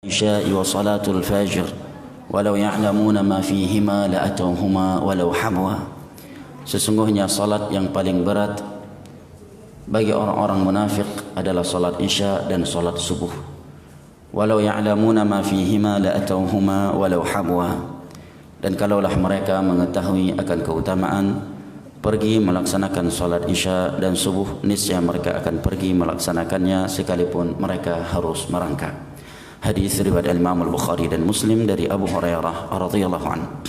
العشاء وصلاة الفجر walau ya'lamuna ma fihima la'atawhuma walau habwa. Sesungguhnya salat yang paling berat bagi orang-orang munafik adalah salat isya dan salat subuh. Walau ya'lamuna ma fihima la'atawhuma walau habwa. Dan kalaulah mereka mengetahui akan keutamaan pergi melaksanakan salat isya dan subuh, niscaya mereka akan pergi melaksanakannya sekalipun mereka harus merangkak. Hadis riwayat Imam Al-Bukhari dan Muslim dari Abu Hurairah radhiyallahu anhu.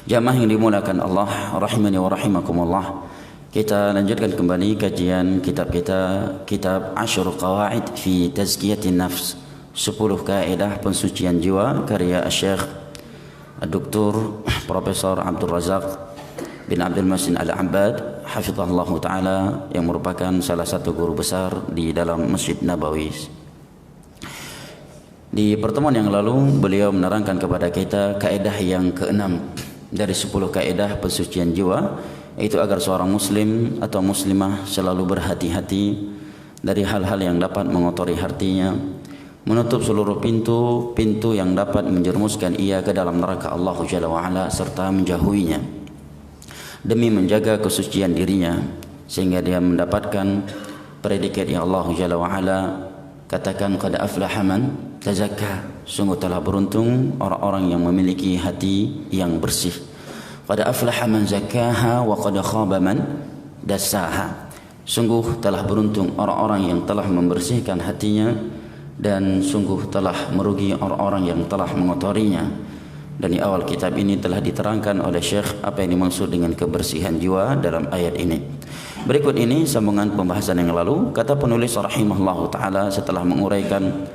Jamaah yang dimuliakan Allah rahimani wa rahimakumullah. Kita lanjutkan kembali kajian kitab kita, kitab Ashrul Qawaid fi Tazkiyatin Nafs, 10 kaidah pensucian jiwa, karya Syekh Dr. Profesor Abdul Razak bin Abdul Muhsin Al-Abbad hafizahullah taala, yang merupakan salah satu guru besar di dalam Masjid Nabawi. Di pertemuan yang lalu beliau menerangkan kepada kita kaidah yang keenam dari 10 kaidah pensucian jiwa, yaitu agar seorang muslim atau muslimah selalu berhati-hati dari hal-hal yang dapat mengotori hatinya, menutup seluruh pintu yang dapat menjerumuskan ia ke dalam neraka Allah Jalla wa'ala, serta menjauhinya demi menjaga kesucian dirinya sehingga dia mendapatkan predikat yang Allah Jalla wa'ala katakan, qad aflaha man tazakka, sungguh telah beruntung orang-orang yang memiliki hati yang bersih. Qad aflaha man zakkaha wa qad khaba man dassaha, sungguh telah beruntung orang-orang yang telah membersihkan hatinya, dan sungguh telah merugi orang-orang yang telah mengotorinya. Dan di awal kitab ini telah diterangkan oleh Syekh apa yang dimaksud dengan kebersihan jiwa dalam ayat ini. Berikut ini sambungan pembahasan yang lalu. Kata penulis rahimahullah ta'ala setelah menguraikan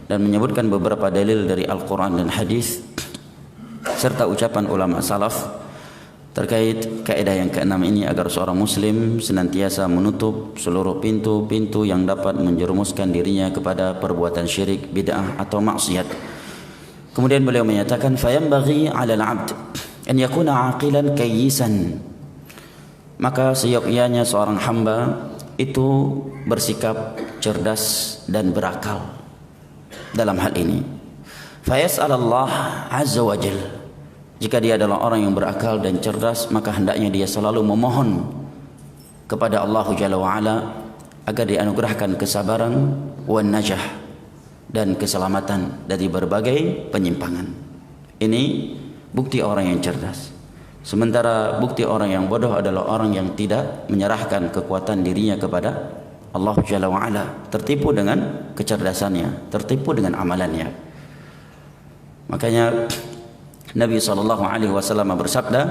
dan menyebutkan beberapa dalil dari Al-Quran dan hadis serta ucapan ulama salaf terkait kaidah yang keenam ini, agar seorang muslim senantiasa menutup seluruh pintu-pintu yang dapat menjerumuskan dirinya kepada perbuatan syirik, bid'ah atau maksiat. Kemudian beliau menyatakan, fayambaghi 'alal 'abd an yakuna 'aqilan kayyisan, maka seyogyanya seorang hamba itu bersikap cerdas dan berakal dalam hal ini. Fayas'alallah azza wa jal, jika dia adalah orang yang berakal dan cerdas, maka hendaknya dia selalu memohon kepada Allah Jalla wa'ala agar dianugerahkan kesabaran wan najah dan keselamatan dari berbagai penyimpangan. Ini bukti orang yang cerdas. Sementara bukti orang yang bodoh adalah orang yang tidak menyerahkan kekuatan dirinya kepada Allah Jalla wa'ala, tertipu dengan kecerdasannya, tertipu dengan amalannya. Makanya Nabi SAW bersabda,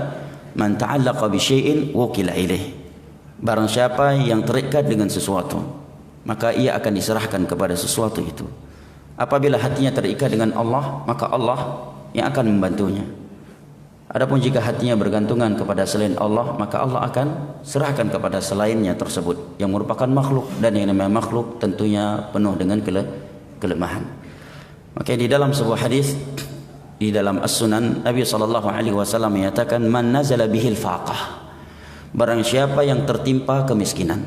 man ta'allaqa bi syai'in wukila ilaih, barang siapa yang terikat dengan sesuatu, maka ia akan diserahkan kepada sesuatu itu. Apabila hatinya terikat dengan Allah, maka Allah yang akan membantunya. Adapun jika hatinya bergantungan kepada selain Allah, maka Allah akan serahkan kepada selainnya tersebut yang merupakan makhluk, dan yang namanya makhluk tentunya penuh dengan kelemahan. Maka di dalam sebuah hadis di dalam As-Sunan, Nabi SAW menyatakan, man nazala bihil faqah, barang siapa yang tertimpa kemiskinan,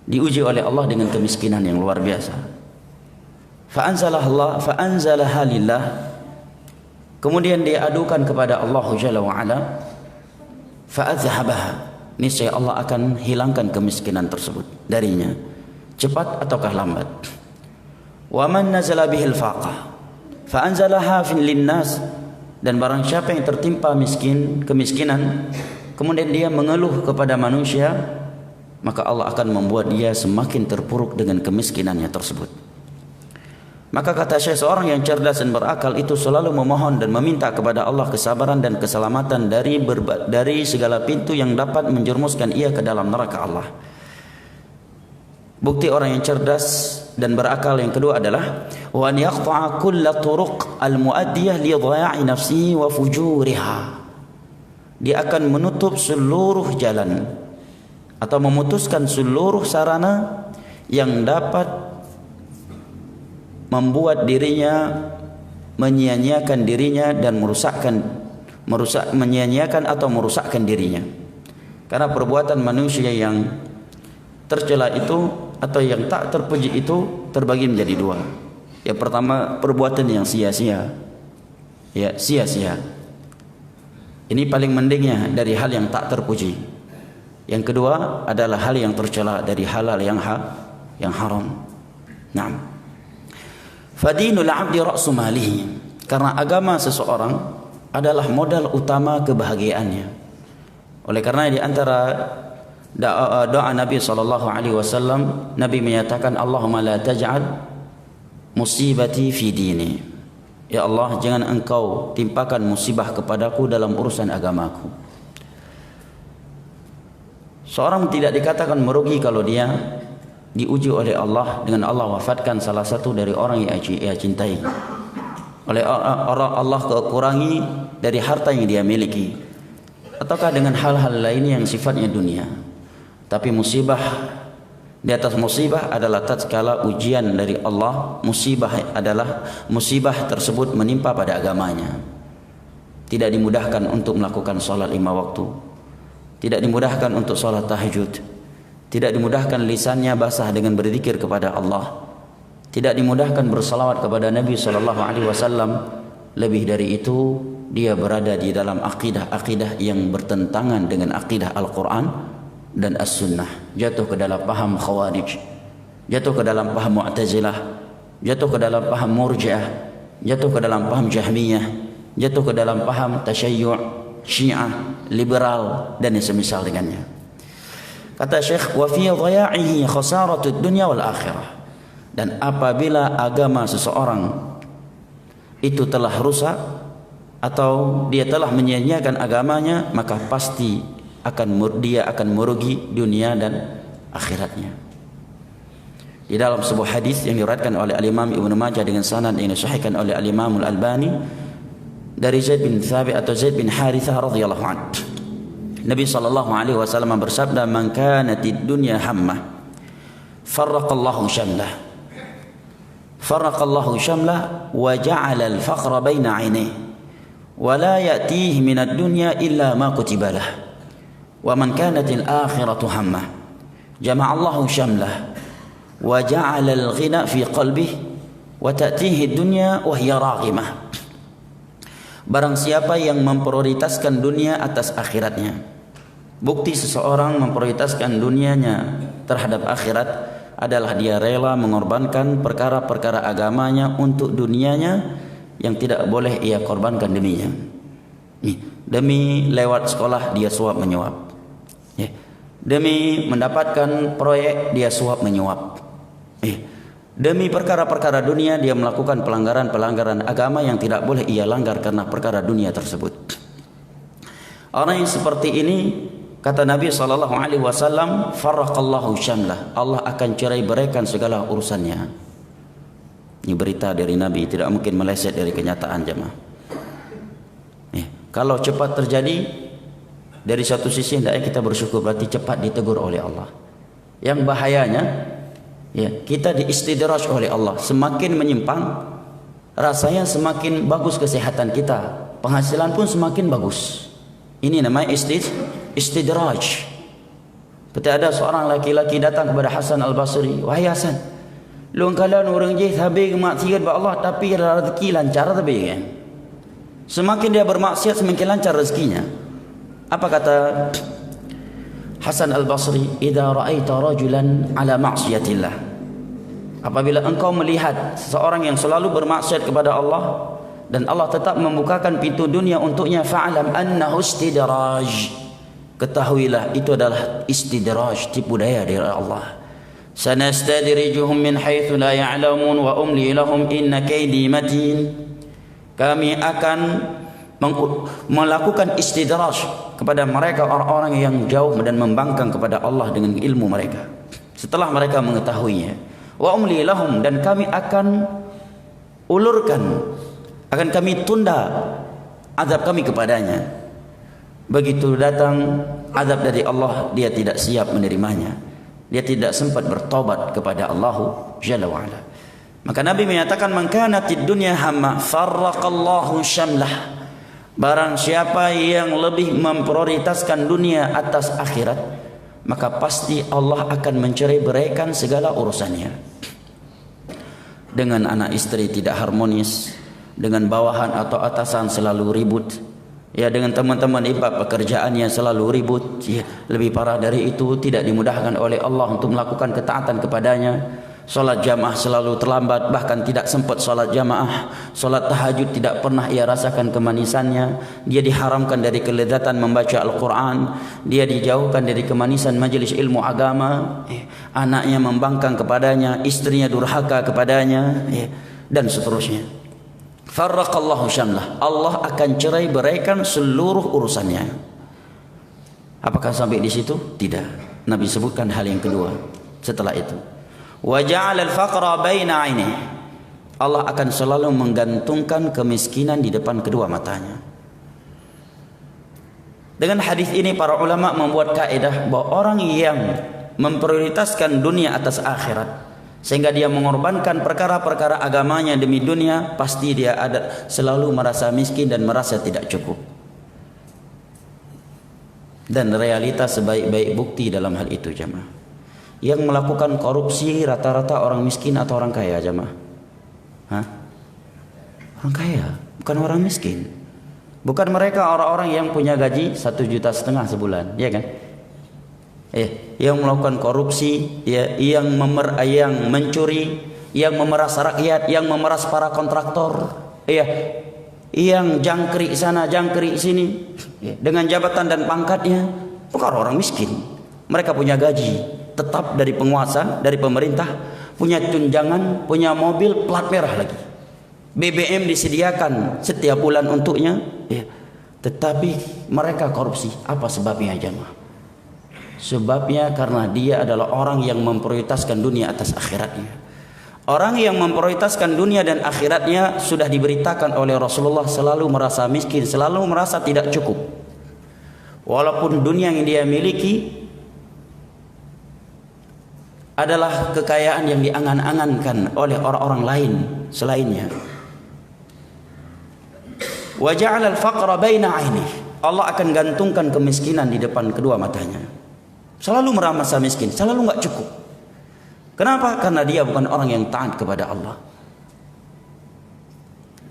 diuji oleh Allah dengan kemiskinan yang luar biasa, fa'anzalaha lillah, kemudian dia adukan kepada Allah Jalla wa'ala, fa'adhabaha, niscaya Allah akan hilangkan kemiskinan tersebut darinya, cepat ataukah lambat. Wa man nazala bihil faqah fa'anzalaha linnas, dan barang siapa yang tertimpa kemiskinan, kemudian dia mengeluh kepada manusia, maka Allah akan membuat dia semakin terpuruk dengan kemiskinannya tersebut. Maka kata Syekh, seorang yang cerdas dan berakal itu selalu memohon dan meminta kepada Allah kesabaran dan keselamatan dari segala pintu yang dapat menjerumuskan ia ke dalam neraka Allah. Bukti orang yang cerdas dan berakal yang kedua adalah wa an yaqta'a kulla turuq al-mu'addiyah li dhaya'i nafsihi wa fujuriha. Dia akan menutup seluruh jalan atau memutuskan seluruh sarana yang dapat membuat dirinya menyia-nyiakan dirinya dan menyia-nyiakan atau merusakkan dirinya. Karena perbuatan manusia yang tercela itu atau yang tak terpuji itu terbagi menjadi dua. Yang pertama, perbuatan yang sia-sia. Ya, sia-sia. Ini paling mendingnya dari hal yang tak terpuji. Yang kedua adalah hal yang tercela dari halal yang haram. Naam. Fadinul 'abdi ra'su malihi. Karena agama seseorang adalah modal utama kebahagiaannya. Oleh karena di antara doa Nabi sallallahu alaihi wasallam, Nabi menyatakan, Allahumma la taj'al musibati fi dini. Ya Allah, jangan engkau timpakan musibah kepadaku dalam urusan agamaku. Seorang tidak dikatakan merugi kalau dia diuji oleh Allah dengan Allah wafatkan salah satu dari orang yang ia cintai. Oleh Allah kekurangi dari harta yang dia miliki, ataukah dengan hal-hal lainnya yang sifatnya dunia. Tapi musibah di atas musibah adalah tatkala ujian dari Allah. Musibah adalah musibah tersebut menimpa pada agamanya. Tidak dimudahkan untuk melakukan salat 5 waktu. Tidak dimudahkan untuk salat tahajud. Tidak dimudahkan lisannya basah dengan berzikir kepada Allah. Tidak dimudahkan bersalawat kepada Nabi sallallahu alaihi wasallam. Lebih dari itu, dia berada di dalam akidah-akidah yang bertentangan dengan akidah Al-Quran dan As-Sunnah. Jatuh ke dalam paham Khawarij, jatuh ke dalam paham Mu'tazilah, jatuh ke dalam paham Murji'ah, jatuh ke dalam paham Jahmiyah, jatuh ke dalam paham Tasyayyu', Syiah, liberal dan yang semisal dengannya. Kata Syekh, wa fi dhaya'ihi khasaratud dunya wal akhirah. Dan apabila agama seseorang itu telah rusak atau dia telah menyia-nyiakan agamanya, maka pasti dia akan merugi dunia dan akhiratnya. Di dalam sebuah hadis yang diriwayatkan oleh Al-Imam Ibnu Majah dengan sanad yang disahihkan oleh Al-Imam Al-Albani dari Zaid bin Thabit atau Zaid bin Harithah radhiyallahu anhu, Nabi sallallahu alaihi wasallam bersabda, "Man kanatid dunya hammah, farraqallahu syamlah. Farraqallahu syamlah wa ja'ala al-faqra baina 'ainayhi wa la ya'tihi minad dunya illa ma kutiba lahu. Wa man kanatil akhiratu hammah, jama'allahu syamlah wa ja'ala al-ghina fi qalbihi wa ta'tihi ad-dunya wa hiya raghimah." Barang siapa yang memprioritaskan dunia atas akhiratnya. Bukti seseorang memprioritaskan dunianya terhadap akhirat adalah dia rela mengorbankan perkara-perkara agamanya untuk dunianya yang tidak boleh ia korbankan deminya. Demi lewat sekolah dia suap menyuap. Demi mendapatkan proyek dia suap menyuap. Demi perkara-perkara dunia dia melakukan pelanggaran-pelanggaran agama yang tidak boleh ia langgar karena perkara dunia tersebut. Orang yang seperti ini, kata Nabi sallallahu alaihi wasallam, farraqallahu syamlah. Allah akan cerai beraikan segala urusannya. Ini berita dari Nabi, tidak mungkin meleset dari kenyataan jemaah. Kalau cepat terjadi, dari satu sisi hendaknya kita bersyukur, berarti cepat ditegur oleh Allah. Yang bahayanya, kita diistidraj oleh Allah. Semakin menyimpang, rasanya semakin bagus kesehatan kita, penghasilan pun semakin bagus. Ini namanya istidraj. Seperti ada seorang laki-laki datang kepada Hasan Al-Basri, "Wahai Hasan, lu kalan orang je habis maksiat ba Allah tapi rezeki lancar tapi kan. Semakin dia bermaksiat semakin lancar rezekinya." Apa kata Hasan Al-Basri? "Idza ra'aita rajulan ala ma'siyatillah." Apabila engkau melihat seseorang yang selalu bermaksiat kepada Allah dan Allah tetap membukakan pintu dunia untuknya, fa'lam annahu istidraj. Ketahuilah itu adalah istidraj, tipu daya dari Allah. Sanastadrijuhum min haitsu la ya'lamun wa umli lahum inna kaidi matin. Kami akan melakukan istidraj kepada mereka, orang-orang yang jauh dan membangkang kepada Allah dengan ilmu mereka setelah mereka mengetahuinya. Wa umli lahum, dan kami akan ulurkan, akan kami tunda azab kami kepadanya. Begitu datang azab dari Allah, dia tidak siap menerimanya. Dia tidak sempat bertobat kepada Allah Jalla wa Ala. Maka Nabi menyatakan, "Man kanatid dunya hamma, farraqallahu syamlah." Barang siapa yang lebih memprioritaskan dunia atas akhirat, maka pasti Allah akan mencerai beraikan segala urusannya. dengan anak istri tidak harmonis, dengan bawahan atau atasan selalu ribut, ya, dengan teman-teman ibadah pekerjaannya selalu ribut, ya, lebih parah dari itu tidak dimudahkan oleh Allah untuk melakukan ketaatan kepadanya. Salat jamaah selalu terlambat, bahkan tidak sempat salat jamaah. Salat tahajud tidak pernah ia rasakan kemanisannya. Dia diharamkan dari kelezatan membaca Al-Quran. Dia dijauhkan dari kemanisan majelis ilmu agama. Anaknya membangkang kepadanya, istrinya durhaka kepadanya, dan seterusnya. Farraqallahu syamlah. Allah akan cerai beraikan seluruh urusannya. Apakah sampai di situ? Tidak. Nabi sebutkan hal yang kedua setelah itu. Wa ja'ala al-faqra baina 'ainihi. Allah akan selalu menggantungkan kemiskinan di depan kedua matanya. Dengan hadis ini para ulama membuat kaidah bahwa orang yang memprioritaskan dunia atas akhirat sehingga dia mengorbankan perkara-perkara agamanya demi dunia, pasti dia ada selalu merasa miskin dan merasa tidak cukup. Dan realitas sebaik-baik bukti dalam hal itu jemaah. Yang melakukan korupsi rata-rata orang miskin atau orang kaya jemaah? Hah? Orang kaya, bukan orang miskin. Bukan mereka orang-orang yang punya gaji 1,5 juta sebulan, ya kan? Yang melakukan korupsi, ya, yang mencuri, yang memeras rakyat, yang memeras para kontraktor, ya, yang jangkrik sana, jangkrik sini, ya, dengan jabatan dan pangkatnya, bukan orang miskin. Mereka punya gaji tetap dari penguasa, dari pemerintah, punya tunjangan, punya mobil plat merah lagi, BBM disediakan setiap bulan untuknya, ya. Tetapi mereka korupsi. Apa sebabnya jemaah? Sebabnya karena dia adalah orang yang memprioritaskan dunia atas akhiratnya. Orang yang memprioritaskan dunia dan akhiratnya sudah diberitakan oleh Rasulullah selalu merasa miskin, selalu merasa tidak cukup. Walaupun dunia yang dia miliki adalah kekayaan yang diangan-angankan oleh orang-orang lain selainnya. Wa ja'ala al-faqra baina 'ainihi. Allah akan gantungkan kemiskinan di depan kedua matanya. Selalu merasa miskin, selalu enggak cukup. Kenapa? Karena dia bukan orang yang taat kepada Allah.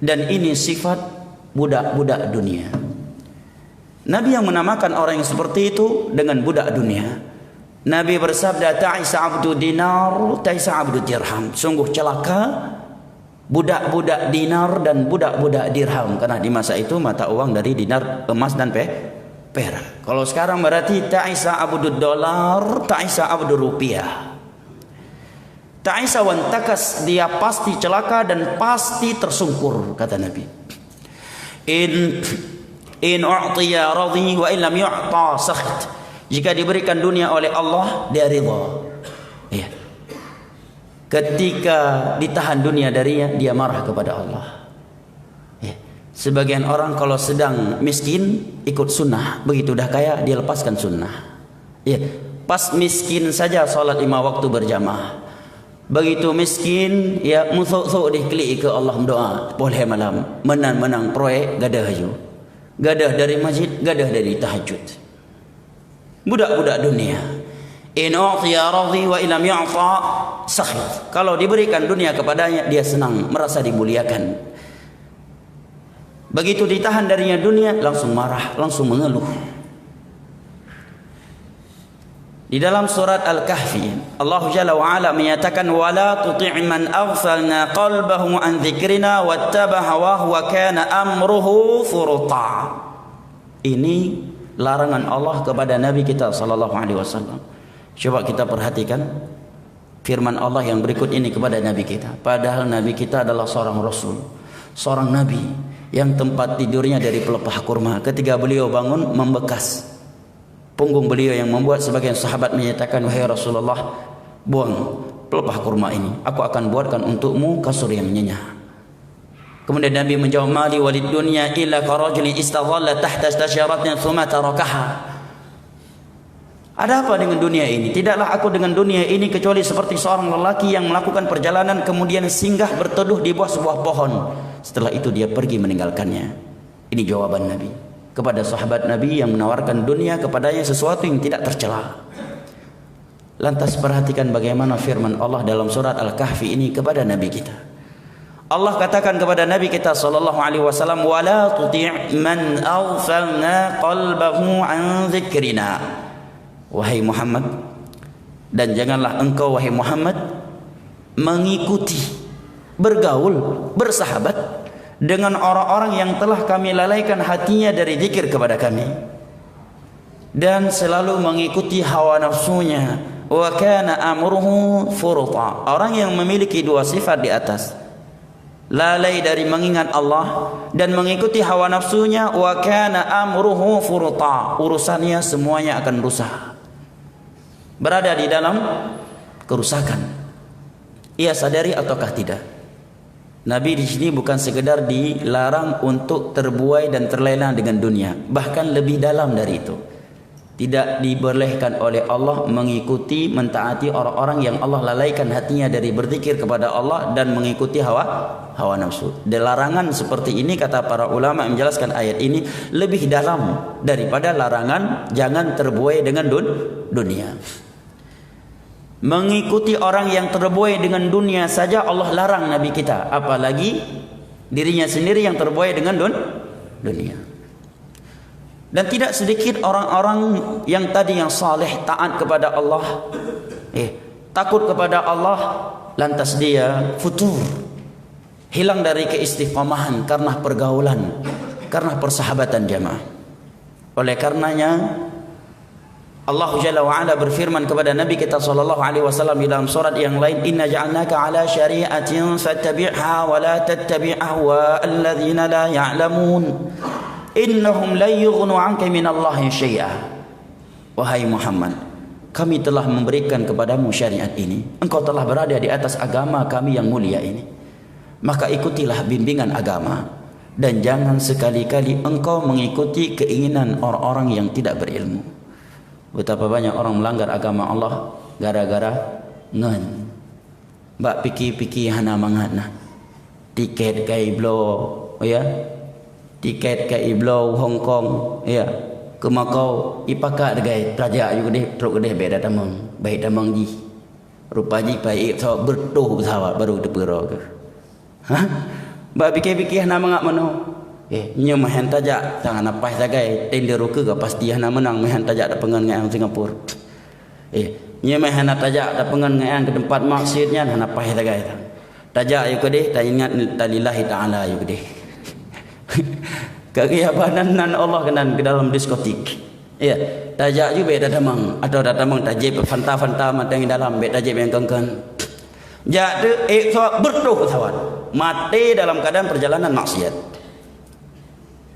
Dan ini sifat budak-budak dunia. Nabi yang menamakan orang yang seperti itu dengan budak dunia. Nabi bersabda, ta'isa abdu dinar, ta'isa abdu dirham. Sungguh celaka budak-budak dinar dan budak-budak dirham. Karena di masa itu mata uang dari dinar, emas dan perak. Kalau sekarang berarti ta'isa abdu dolar, ta'isa abdu rupiah. Ta'isa wantakas, dia pasti celaka dan pasti tersungkur, kata Nabi. In u'tiya radhi wa in lam yu'ta sakhit. Jika diberikan dunia oleh Allah, dia ridha. Ya. Ketika ditahan dunia darinya, dia marah kepada Allah. Ya. Sebagian orang kalau sedang miskin ikut sunnah, begitu dah kaya dia lepaskan sunnah. Ya. Pas miskin saja salat 5 waktu berjamaah. Begitu miskin, ya musuh-musuh diklik ke Allah doa, boleh malam menang proyek gadah haju. Gadah dari masjid, gadah dari tahajud. Budak-budak dunia. In u'tiya radhi wa illam yu'ta sakhit. Kalau diberikan dunia kepadanya, dia senang, merasa dimuliakan. Begitu ditahan darinya dunia, langsung marah, langsung mengeluh. Di dalam surat Al-Kahfi, Allah Jalla wa Ala menyatakan, wala tuti' man aghfalna qalbahu an dzikrina wattaba hawahu wa kana amruhu furta. Ini larangan Allah kepada Nabi kita sallallahu alaihi wasallam. Coba kita perhatikan firman Allah yang berikut ini kepada Nabi kita. Padahal Nabi kita adalah seorang Rasul, seorang Nabi yang tempat tidurnya dari pelepah kurma. Ketika beliau bangun membekas punggung beliau, yang membuat sebagian sahabat menyatakan, wahai Rasulullah, buang pelepah kurma ini, aku akan buatkan untukmu kasur yang nyenyak. Kemudian Nabi menjawab, mali walid dunya illa karajulin istadhalla tahta syajaratin thumma tarakaha. Ada apa dengan dunia ini? Tidaklah aku dengan dunia ini kecuali seperti seorang lelaki yang melakukan perjalanan kemudian singgah berteduh di bawah sebuah pohon. Setelah itu dia pergi meninggalkannya. Ini jawaban Nabi kepada sahabat Nabi yang menawarkan dunia kepadanya sesuatu yang tidak tercela. Lantas perhatikan bagaimana firman Allah dalam surat Al-Kahfi ini kepada Nabi kita. Allah katakan kepada Nabi kita sallallahu alaihi wasallam, "Wala tuti' man aghfalna qalbahu an dzikrina." Wahai Muhammad, dan janganlah engkau wahai Muhammad mengikuti, bergaul, bersahabat dengan orang-orang yang telah kami lalaikan hatinya dari zikir kepada kami dan selalu mengikuti hawa nafsunya. Wa kana amruhu furuta. Orang yang memiliki dua sifat di atas, lalai dari mengingat Allah dan mengikuti hawa nafsunya, wa kana amruhu furuta, urusannya semuanya akan rusak, berada di dalam kerusakan. Ia sadari ataukah tidak? Nabi di sini bukan sekedar dilarang untuk terbuai dan terlena dengan dunia, bahkan lebih dalam dari itu. Tidak dibolehkan oleh Allah mengikuti, mentaati orang-orang yang Allah lalaikan hatinya dari berzikir kepada Allah dan mengikuti hawa nafsu. Larangan seperti ini, kata para ulama yang menjelaskan ayat ini, lebih dalam daripada larangan jangan terbuai dengan dunia. Mengikuti orang yang terbuai dengan dunia saja Allah larang Nabi kita, apalagi dirinya sendiri yang terbuai dengan dunia. Dan tidak sedikit orang-orang yang tadi yang saleh, taat kepada Allah, takut kepada Allah, lantas dia futur, hilang dari keistiqomahan karena pergaulan, karena persahabatan jamaah. Oleh karenanya Allah Jalla wa Ala berfirman kepada Nabi kita sallallahu alaihi wasallam di dalam surat yang lain, "Inna ja'alnaka 'ala syari'atin fattabi'ha wa la tattabi' ahwa alladhina la ya'lamun. Innahum la yughnu 'anka minallahi syai'a." Wahai Muhammad, kami telah memberikan kepadamu syariat ini. Engkau telah berada di atas agama kami yang mulia ini. Maka ikutilah bimbingan agama dan jangan sekali-kali engkau mengikuti keinginan orang-orang yang tidak berilmu. Betapa banyak orang melanggar agama Allah gara-gara ngen. Mbak piki-piki hana mangana. Tiket ke Iblo, ya. Tiket ke Iblo Hong Kong, ya. Ke Macau ipaka degai raja juga deh, truk deh beda tamang. Baik tamang ji. Rupaji baik so bertuh pesawat baru depero ke. Hah? Mbak piki-piki hana mangak mano. Nyo mahan tajak tangan apa sagai tender ruke ke pasti hana menang mahan tajak da pengan ngai Singapura. Nyo mahan tajak da pengan ngai ke tempat maksudnya hana apa sagai. Tajak ayo ke deh, ta ingat lillahi taala ayo ke deh. Kegiatan nan Allah kenan ke dalam diskotik. Ya, tajak juga beda damang atau datamang tajib fanta-fanta matang dalam beda tajib yang kengken. Jak de so bertuh pesawat. Mati dalam keadaan perjalanan maksiat.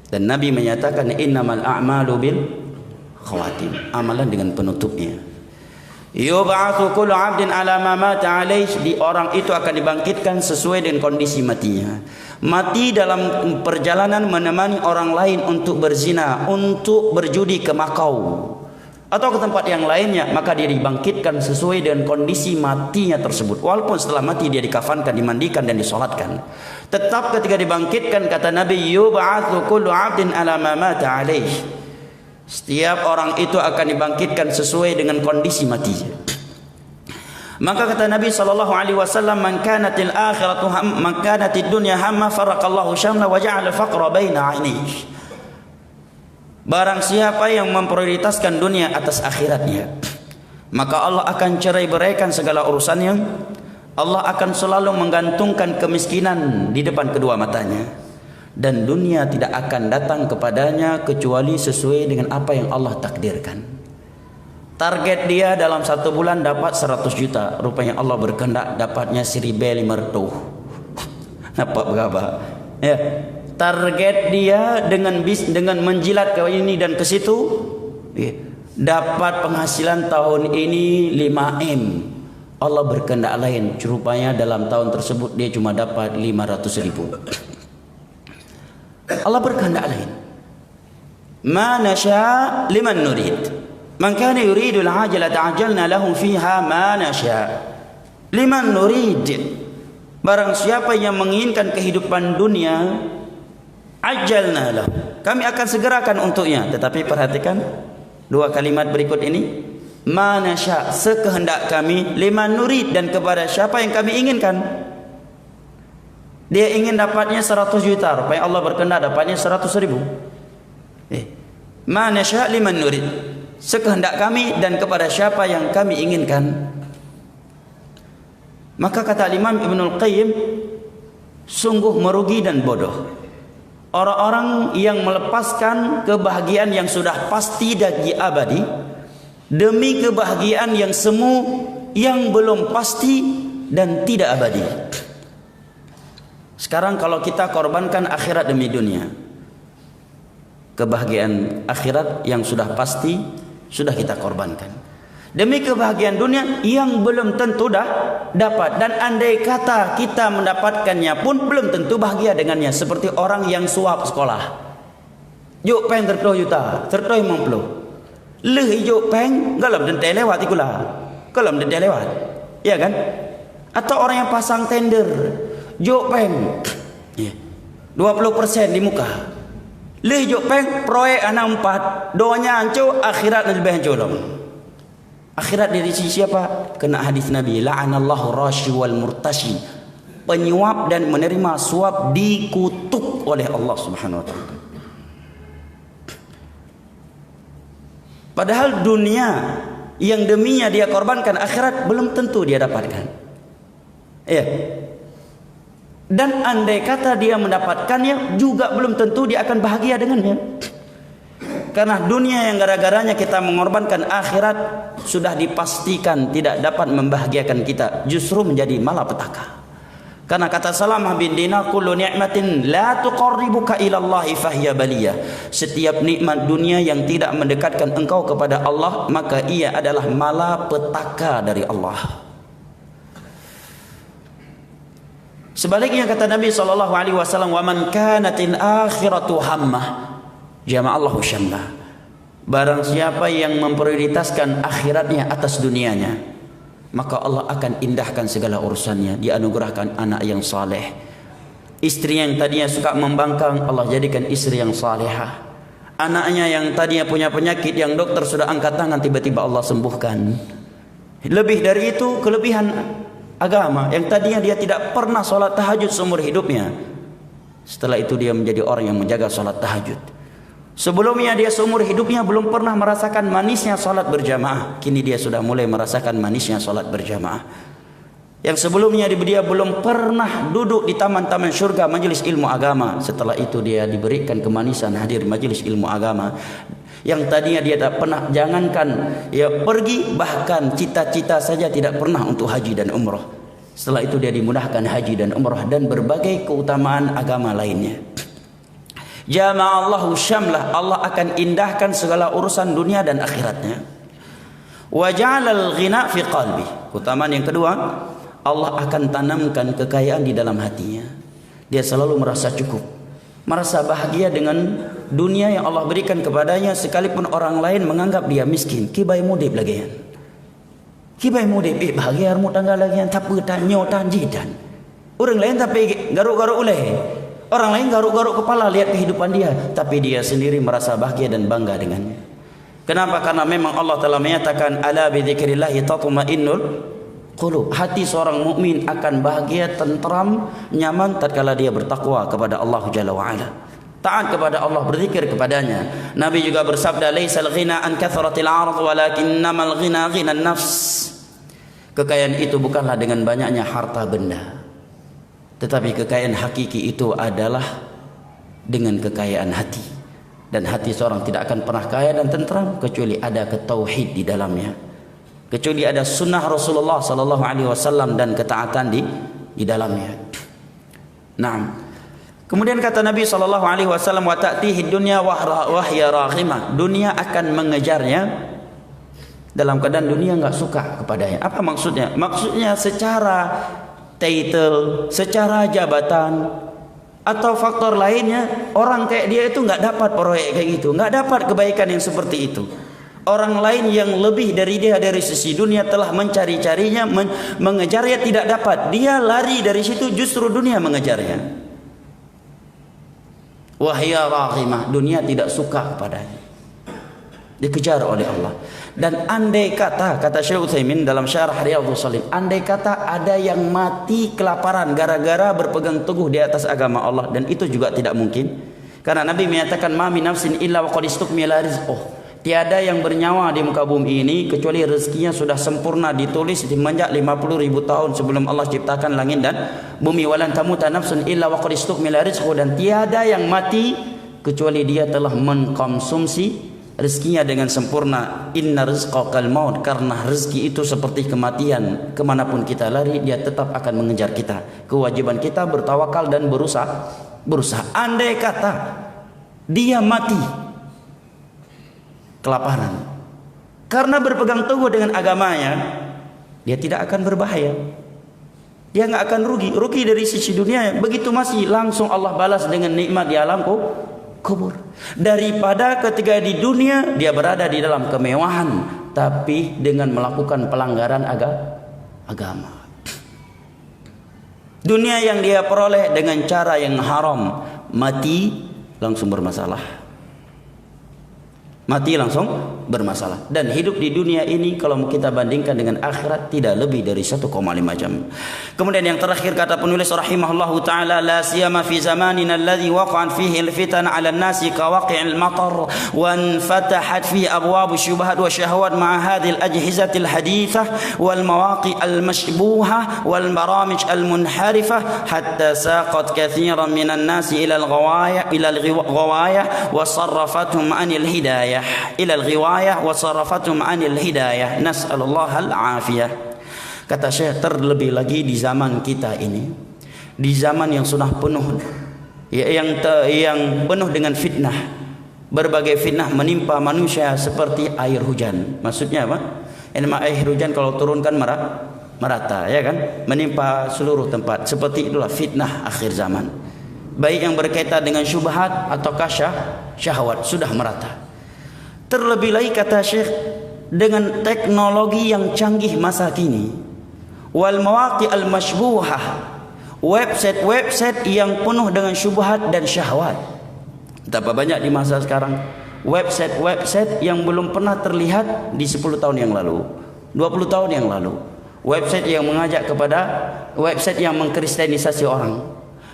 Dan Nabi menyatakan innamal a'malu bil khawatim, amalan dengan penutupnya. Yub'atsu kullu 'abdin 'ala ma mata 'alaihi, di orang itu akan dibangkitkan sesuai dengan kondisi matinya. Mati dalam perjalanan menemani orang lain untuk berzina, untuk berjudi ke Macau atau ke tempat yang lainnya, maka dia dibangkitkan sesuai dengan kondisi matinya tersebut. Walaupun setelah mati dia dikafankan, dimandikan dan disolatkan, tetap ketika dibangkitkan, kata Nabi, yub'atsu kullu 'abdin 'ala ma mata 'alaihi, setiap orang itu akan dibangkitkan sesuai dengan kondisi matinya. Maka kata Nabi sallallahu alaihi wasallam, man kanatil akhiratu man kanatid dunya hamma faraqallahu syamla wa ja'ala faqra baina 'ainaihi. Barang siapa yang memprioritaskan dunia atas akhiratnya, maka Allah akan cerai-beraikan segala urusannya. Allah akan selalu menggantungkan kemiskinan di depan kedua matanya, dan dunia tidak akan datang kepadanya kecuali sesuai dengan apa yang Allah takdirkan. Target dia dalam 1 bulan dapat 100 juta, rupanya Allah berkehendak dapatnya 1.500. Nampak berapa? Ya. Target dia dengan menjilat ke ini dan ke situ, dapat penghasilan tahun ini 5M. Allah berkehendak lain, rupanya dalam tahun tersebut dia cuma dapat 500.000. Allah berkehendak lain. Ma nasya liman nurid. Man kana yuridu al-ajala ta'ajjalna lahu fiha ma nasya. Liman nurid. Barang siapa yang menginginkan kehidupan dunia, ajalna lahu, kami akan segerakan untuknya. Tetapi perhatikan dua kalimat berikut ini, manasya, sekehendak kami, liman nurid, dan kepada siapa yang kami inginkan. Dia ingin dapatnya 100 juta, rupanya Allah berkehendak dapatnya 100 ribu. Ma nasya' liman nurid. Sekehendak kami dan kepada siapa yang kami inginkan. Maka kata Imam Ibnul Qayyim, sungguh merugi dan bodoh orang-orang yang melepaskan kebahagiaan yang sudah pasti dan abadi demi kebahagiaan yang semu yang belum pasti dan tidak abadi. Sekarang kalau kita korbankan akhirat demi dunia, kebahagiaan akhirat yang sudah pasti sudah kita korbankan demi kebahagiaan dunia yang belum tentu dah dapat, dan andai kata kita mendapatkannya pun belum tentu bahagia dengannya. Seperti orang yang suap sekolah, juk peng 30 juta, 50 leh juk peng galam dentai lewat ikulah, galam dentai lewat, ya kan? Atau orang yang pasang tender juk peng 20% di muka, leh juk peng proyek anak 4, doanya hancur, akhirat lebih hancur dong. Akhirat dari sisi siapa? Kena hadis Nabi, la'anallahu rashi wal murtashi. Penyuap dan menerima suap dikutuk oleh Allah Subhanahu wa taala. Padahal dunia yang deminya dia korbankan, akhirat belum tentu dia dapatkan. Ya. Dan andai kata dia mendapatkannya juga belum tentu dia akan bahagia dengannya. Karena dunia yang gara-garanya kita mengorbankan akhirat sudah dipastikan tidak dapat membahagiakan kita, justru menjadi malapetaka. Karena kata Salamah bin Dinar, kullu ni'matin la tuqarribuka ila Allah fahiya baliyah. Setiap nikmat dunia yang tidak mendekatkan engkau kepada Allah, maka ia adalah malapetaka dari Allah. Sebaliknya kata Nabi SAW, wa man kanatil akhiratu hammah jama'allahu syamlah. Barang siapa yang memprioritaskan akhiratnya atas dunianya, maka Allah akan indahkan segala urusannya. Dianugerahkan anak yang saleh, istri yang tadinya suka membangkang, Allah jadikan istri yang salehah. Anaknya yang tadinya punya penyakit yang dokter sudah angkat tangan, tiba-tiba Allah sembuhkan. Lebih dari itu, kelebihan agama yang tadinya dia tidak pernah sholat tahajud seumur hidupnya, setelah itu dia menjadi orang yang menjaga sholat tahajud. Sebelumnya dia seumur hidupnya belum pernah merasakan manisnya sholat berjamaah, kini dia sudah mulai merasakan manisnya sholat berjamaah. Yang sebelumnya dia belum pernah duduk di taman-taman syurga majelis ilmu agama, setelah itu dia diberikan kemanisan hadir majelis ilmu agama. Yang tadinya dia tak pernah, jangankan ya pergi, bahkan cita-cita saja tidak pernah untuk haji dan umrah, setelah itu dia dimudahkan haji dan umrah dan berbagai keutamaan agama lainnya. Jama'allahu syamlah, Allah akan indahkan segala urusan dunia dan akhiratnya. Wa ja'alal ghina fi qalbi. Keutamaan yang kedua, Allah akan tanamkan kekayaan di dalam hatinya. Dia selalu merasa cukup, merasa bahagia dengan dunia yang Allah berikan kepadanya, sekalipun orang lain menganggap dia miskin. Kibai mudib lagian, kibai mudib bahagia armu tanggal lagian, tapi tanyo tanjidan. Orang lain tapi garuk-garuk uleh, orang lain garuk-garuk kepala lihat kehidupan dia, tapi dia sendiri merasa bahagia dan bangga dengannya. Kenapa? Karena memang Allah telah menyatakan, ala bi dzikrillahi tatma'innul qulub. Hati seorang mukmin akan bahagia, tentram, nyaman tatkala dia bertakwa kepada Allah Jalla wa Ala, taat kepada Allah, berzikir kepadanya. Nabi juga bersabda, laisal ghina an kathratil 'ard walakinnamal ghina ghinan nafs. Kekayaan itu bukanlah dengan banyaknya harta benda, tetapi kekayaan hakiki itu adalah dengan kekayaan hati. Dan hati seorang tidak akan pernah kaya dan tentram kecuali ada ketauhid di dalamnya, kecuali ada sunnah Rasulullah sallallahu alaihi wasallam dan ketaatan di dalamnya. Nah, kemudian kata Nabi sallallahu alaihi wasallam, wa ta'tihi dunya wa hiya raghimah. Dunia akan mengejarnya dalam keadaan dunia enggak suka kepadanya. Apa maksudnya? Maksudnya secara title, secara jabatan, atau faktor lainnya, orang kayak dia itu nggak dapat proyek kayak gitu, nggak dapat kebaikan yang seperti itu. Orang lain yang lebih dari dia dari sisi dunia telah mencari-carinya, mengejarnya, tidak dapat. Dia lari dari situ, justru dunia mengejarnya. Wahya raghimah, dunia tidak suka kepadanya. dikejar oleh Allah. Dan andai kata Syekh Utsaimin dalam syarah Riyadhus Shalihin, andai kata ada yang mati kelaparan gara-gara berpegang teguh di atas agama Allah, dan itu juga tidak mungkin, karena Nabi menyatakan ma min nafsin illa wa qad istukmila rizquh. Tiada yang bernyawa di muka bumi ini kecuali rezekinya sudah sempurna ditulis semenjak 50.000 tahun sebelum Allah ciptakan langit dan bumi. Walan tamuta nafsun illa wa qad istukmila rizquh, dan tiada yang mati kecuali dia telah mengkonsumsi rezekinya dengan sempurna. Inna rizqakal maut, karena rezeki itu seperti kematian, kemanapun kita lari dia tetap akan mengejar kita. Kewajiban kita bertawakal dan berusaha. Andai kata dia mati kelaparan karena berpegang teguh dengan agamanya, dia tidak akan berbahaya, dia nggak akan rugi dari sisi dunia. Begitu masih langsung Allah balas dengan nikmat di alam kubur, daripada ketika di dunia dia berada di dalam kemewahan tapi dengan melakukan pelanggaran agama. Dunia yang dia peroleh dengan cara yang haram, mati langsung bermasalah. Dan hidup di dunia ini kalau kita bandingkan dengan akhirat tidak lebih dari 1,5 jam. Kemudian yang terakhir kata penulis rahimahullahu taala, la siyama fi zamanina alladhi waqa'an fihi al-fitan 'ala an-nasi ka waqi'il matar wa infatahat fi abwab syubhat wa syahawat ma'a hadhihi al-ajhizati al-hadithah wal mawaqi' al-mashbuhah wal baramij al-munharifah hatta saqat kathiran minan nasi ila al-ghawaya wa sarrafathum 'anil hidayah ila al-ghiwayah wa sarafatum 'anil hidayah, nas'alullah al-afiyah. Kata Syekh, terlebih lagi di zaman kita ini, di zaman yang sudah penuh yang penuh dengan fitnah. Berbagai fitnah menimpa manusia seperti air hujan. Maksudnya apa? Ini air hujan kalau turunkan merata, ya kan? Menimpa seluruh tempat. Seperti itulah fitnah akhir zaman. Baik yang berkaitan dengan syubhat ataukah syahwat sudah merata. Terlebih lagi kata Syekh, dengan teknologi yang canggih masa kini, wal mawaqi' al mashbuhah, website yang penuh dengan syubhat dan syahwat. Betapa banyak di masa sekarang website yang belum pernah terlihat di 10 tahun yang lalu, 20 tahun yang lalu. Website yang mengajak kepada, website yang mengkristenisasi orang,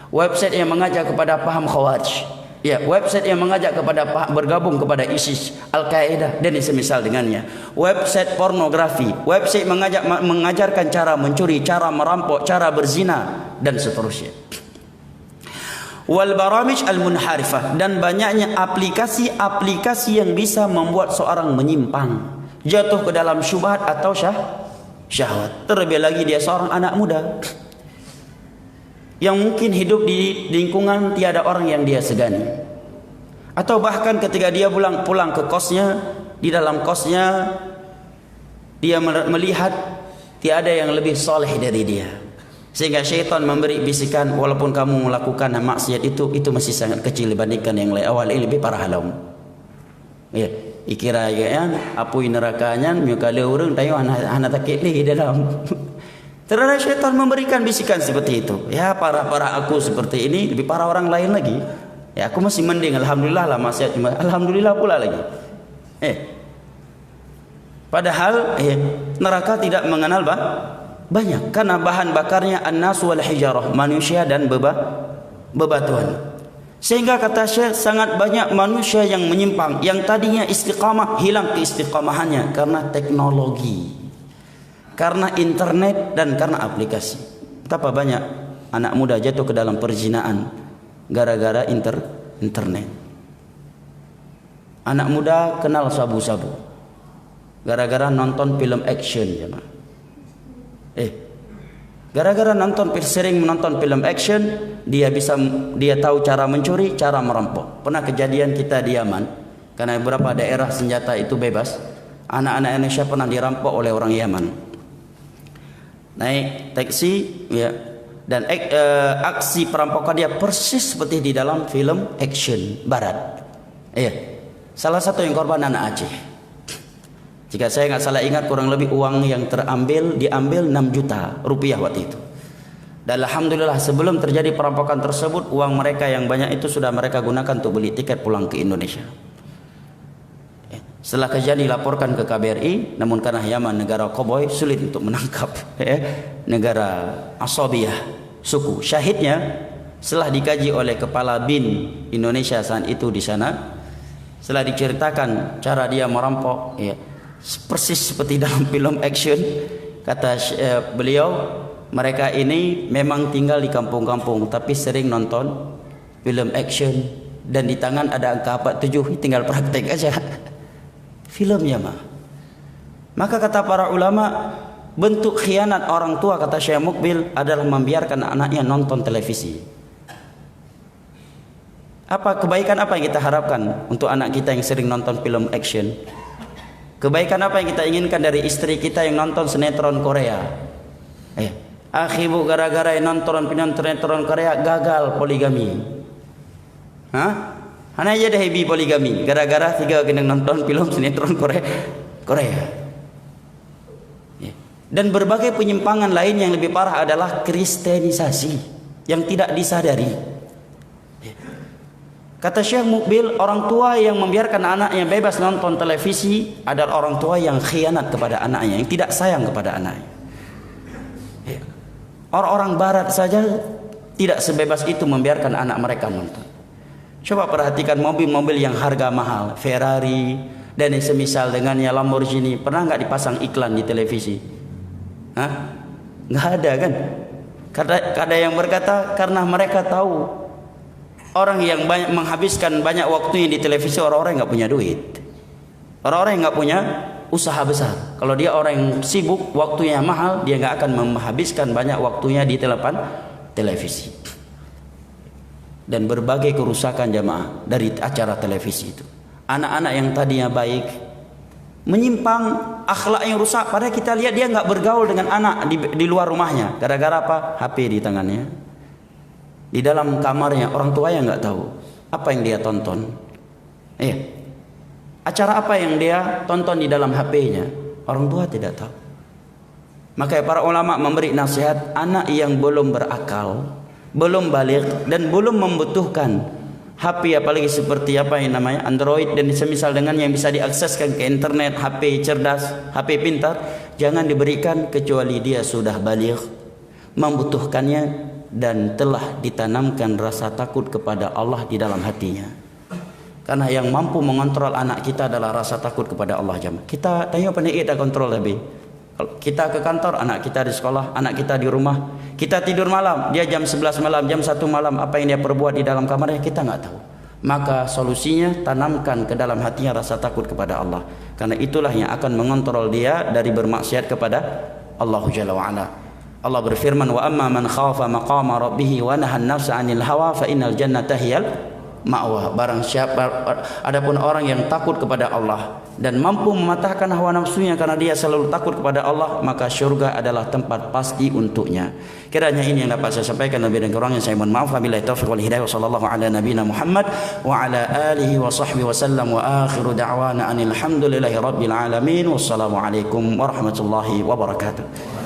website yang mengajak kepada paham khawarij. Ya, website yang mengajak kepada bergabung kepada ISIS, Al-Qaeda dan semisal dengannya. Website pornografi, website mengajarkan cara mencuri, cara merampok, cara berzina dan seterusnya. Wal baramij al-munharifah, dan banyaknya aplikasi yang bisa membuat seorang menyimpang, jatuh ke dalam syubhat atau syahwat. Terlebih lagi dia seorang anak muda yang mungkin hidup di lingkungan tiada orang yang dia segani, atau bahkan ketika dia pulang ke kosnya, di dalam kosnya dia melihat tiada yang lebih soleh dari dia, sehingga syaitan memberi bisikan, walaupun kamu melakukan maksiat itu masih sangat kecil dibandingkan yang awal ini lebih parah halau. Ya, ikira ya apui nerakanya miukale urang tayo anak takik di dalam. Ternyata syaitan memberikan bisikan seperti itu. Ya, para aku seperti ini lebih parah orang lain lagi. Ya, aku masih mending, alhamdulillah lah, maksiat cuma alhamdulillah pula lagi. Padahal neraka tidak mengenal banyak, karena bahan bakarnya an-nas wal hijarah, manusia dan bebatuan. Sehingga kata Syekh, sangat banyak manusia yang menyimpang, yang tadinya istiqamah hilang keistiqamahannya karena teknologi, karena internet dan karena aplikasi. Betapa banyak anak muda jatuh ke dalam perzinaan gara-gara internet. Anak muda kenal sabu-sabu gara-gara nonton film action, jemaah. Gara-gara sering menonton film action, dia tahu cara mencuri, cara merampok. Pernah kejadian kita di Yaman, karena beberapa daerah senjata itu bebas. Anak-anak Indonesia pernah dirampok oleh orang Yaman. Naik taksi, ya, dan aksi perampokan dia persis seperti di dalam film action barat. Salah satu yang korban anak Aceh. Jika saya nggak salah ingat, kurang lebih uang yang diambil 6 juta rupiah waktu itu. Dan alhamdulillah sebelum terjadi perampokan tersebut, uang mereka yang banyak itu sudah mereka gunakan untuk beli tiket pulang ke Indonesia. Setelah kejadian dilaporkan ke KBRI, namun karena Yaman negara koboi sulit untuk menangkap negara Asabiyah suku. Syahidnya setelah dikaji oleh kepala BIN Indonesia saat itu di sana, setelah diceritakan cara dia merampok, persis seperti dalam film action, kata beliau, mereka ini memang tinggal di kampung-kampung tapi sering nonton film action dan di tangan ada angka 47, tinggal praktek aja filmnya mah. Maka kata para ulama, bentuk khianat orang tua, kata Syekh Mukbil, adalah membiarkan anaknya nonton televisi. Apa kebaikan apa yang kita harapkan untuk anak kita yang sering nonton film action? Kebaikan apa yang kita inginkan dari istri kita yang nonton sinetron Korea? Bu, gara-gara yang nonton sinetron Korea gagal poligami. Hah? Hanya aja dah hebi poligami gara-gara tiga kena nonton film sinetron Korea. Dan berbagai penyimpangan lain yang lebih parah adalah kristenisasi yang tidak disadari. Kata Syekh Mukbil, orang tua yang membiarkan anaknya bebas nonton televisi adalah orang tua yang khianat kepada anaknya, yang tidak sayang kepada anaknya. Orang-orang barat saja tidak sebebas itu membiarkan anak mereka nonton. Coba perhatikan mobil-mobil yang harga mahal, Ferrari dan yang semisal dengannya, Lamborghini, pernah nggak dipasang iklan di televisi? Hah? Nggak ada kan? Ada yang berkata karena mereka tahu orang yang banyak menghabiskan banyak waktunya di televisi orang-orang yang nggak punya duit, orang-orang yang nggak punya usaha besar. Kalau dia orang yang sibuk, waktunya mahal, dia nggak akan menghabiskan banyak waktunya di televisi. Dan berbagai kerusakan jamaah dari acara televisi itu. Anak-anak yang tadinya baik menyimpang, akhlak yang rusak. Padahal kita lihat dia nggak bergaul dengan anak di luar rumahnya. Gara-gara apa? HP di tangannya. Di dalam kamarnya orang tuanya nggak tahu apa yang dia tonton. Acara apa yang dia tonton di dalam HP-nya, orang tua tidak tahu. Maka para ulama memberi nasihat, anak yang belum berakal, belum balik dan belum membutuhkan HP, apalagi seperti apa yang namanya Android dan semisal dengan yang bisa diakseskan ke internet, HP cerdas, HP pintar, jangan diberikan kecuali dia sudah balik, membutuhkannya dan telah ditanamkan rasa takut kepada Allah di dalam hatinya. Karena yang mampu mengontrol anak kita adalah rasa takut kepada Allah jemaah. Kita tanya apa nih kita kontrol lebih. Kita ke kantor, anak kita di sekolah, anak kita di rumah. Kita tidur malam, dia jam 11 malam, jam 1 malam, apa yang dia perbuat di dalam kamarnya kita nggak tahu. Maka solusinya tanamkan ke dalam hatinya rasa takut kepada Allah. Karena itulah yang akan mengontrol dia dari bermaksiat kepada Allah Jalla wa Ala. Allah berfirman, wa amma man khafa maqama rabbih wa nahan nafsa 'anil hawa fa innal jannata hiyal ma'wa. Barang siapa adapun orang yang takut kepada Allah dan mampu mematahkan hawa nafsunya karena dia selalu takut kepada Allah, maka syurga adalah tempat pasti untuknya. Kiranya ini yang dapat saya sampaikan, lebih dan kurangnya saya mohon maaf. Wabillahi taufiq wal hidayah. Wassallallahu ala nabiyina Muhammad wa ala alihi wa sahbihi wasallam wa akhiru da'wana anil hamdulillahi rabbil alamin. Wassalamu alaikum warahmatullahi wabarakatuh.